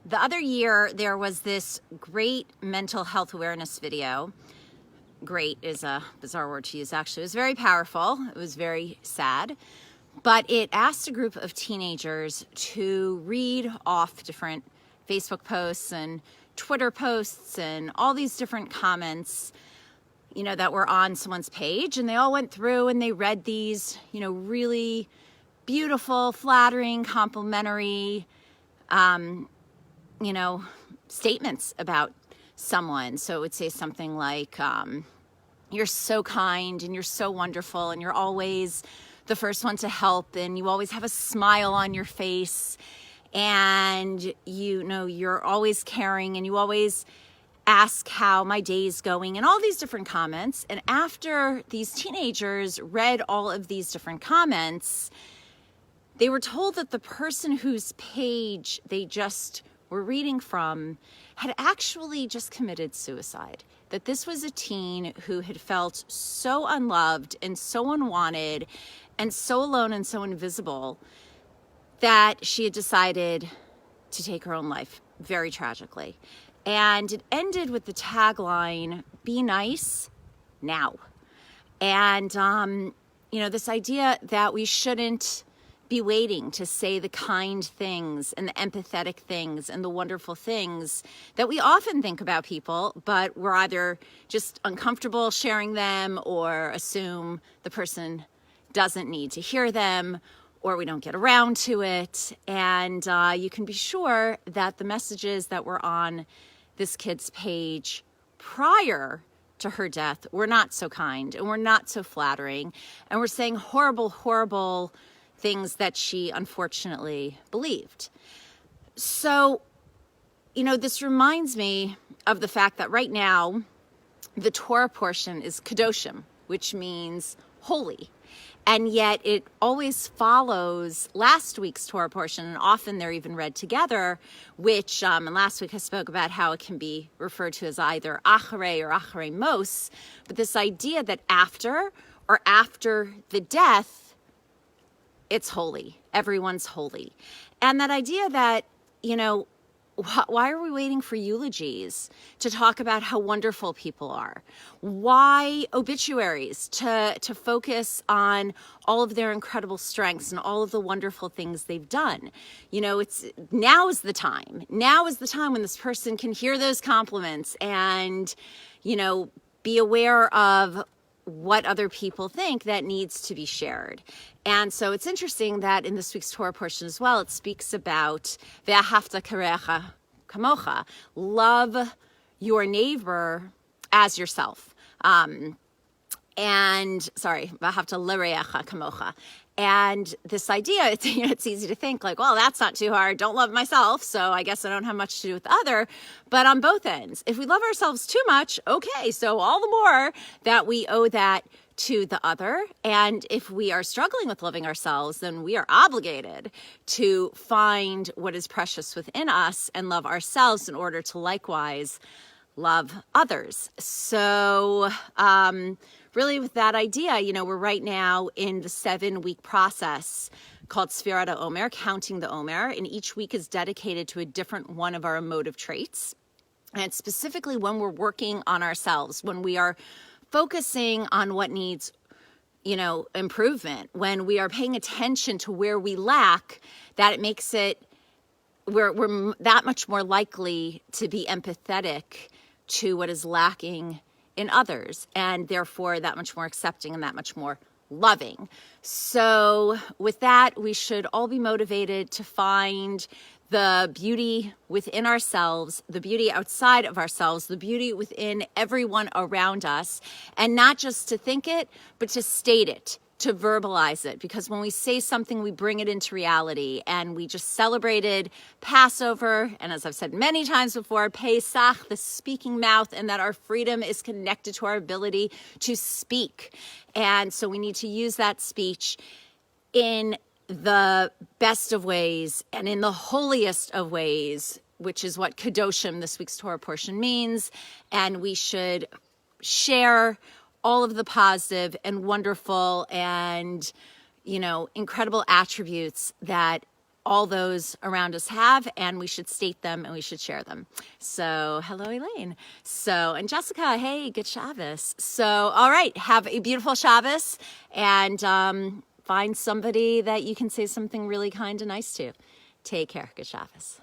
The other year, there was this great mental health awareness video. Great is a bizarre word to use, actually. It was very powerful. It was very sad. But it asked a group of teenagers to read off different Facebook posts and Twitter posts and all these different comments, that were on someone's page. And they all went through and they read these, really beautiful, flattering, complimentary, statements about someone. So it would say something like, you're so kind and you're so wonderful and you're always the first one to help and you always have a smile on your face and you're always caring and you always ask how my day's going and all these different comments. And after these teenagers read all of these different comments, they were told that the person whose page they just were reading from had actually just committed suicide. That this was a teen who had felt so unloved and so unwanted and so alone and so invisible that she had decided to take her own life, very tragically. And it ended with the tagline, "Be nice now." And, this idea that we shouldn't be waiting to say the kind things and the empathetic things and the wonderful things that we often think about people, but we're either just uncomfortable sharing them or assume the person doesn't need to hear them, or we don't get around to it. And you can be sure that the messages that were on this kid's page prior to her death were not so kind and were not so flattering, and were saying horrible, horrible things that she unfortunately believed. So, this reminds me of the fact that right now, the Torah portion is Kedoshim, which means holy. And yet it always follows last week's Torah portion, and often they're even read together, which, and last week I spoke about how it can be referred to as either Acharei or Acharei Mos, but this idea that after the death, it's holy. Everyone's holy. And that idea that, why are we waiting for eulogies to talk about how wonderful people are? Why obituaries to focus on all of their incredible strengths and all of the wonderful things they've done? Now is the time. Now is the time when this person can hear those compliments and, be aware of what other people think that needs to be shared. And so it's interesting that in this week's Torah portion as well, it speaks about ve'ahavta karecha kamocha, love your neighbor as yourself. Ve'ahavta l'reacha kamocha. And this idea, it's easy to think like, well, that's not too hard. Don't love myself, so I guess I don't have much to do with the other. But on both ends, if we love ourselves too much, okay, so all the more that we owe that to the other. And if we are struggling with loving ourselves, then we are obligated to find what is precious within us and love ourselves in order to likewise love others. So, really with that idea, we're right now in the 7-week process called Sfirat Omer, counting the Omer, and each week is dedicated to a different one of our emotive traits. And specifically when we're working on ourselves, when we are focusing on what needs, improvement, when we are paying attention to where we lack, that it makes we're that much more likely to be empathetic to what is lacking in others, and therefore that much more accepting and that much more loving. So with that, we should all be motivated to find the beauty within ourselves, the beauty outside of ourselves, the beauty within everyone around us, and not just to think it, but to state it, to verbalize it. Because when we say something, we bring it into reality. And we just celebrated Passover, and as I've said many times before, Pesach, the speaking mouth, and that our freedom is connected to our ability to speak. And so we need to use that speech in the best of ways and in the holiest of ways, which is what Kedoshim, this week's Torah portion, means. And we should share all of the positive and wonderful and, incredible attributes that all those around us have, and we should state them and we should share them. So hello, Elaine. So, and Jessica, hey, good Shabbos. So, all right, have a beautiful Shabbos, and find somebody that you can say something really kind and nice to. Take care. Good Shabbos.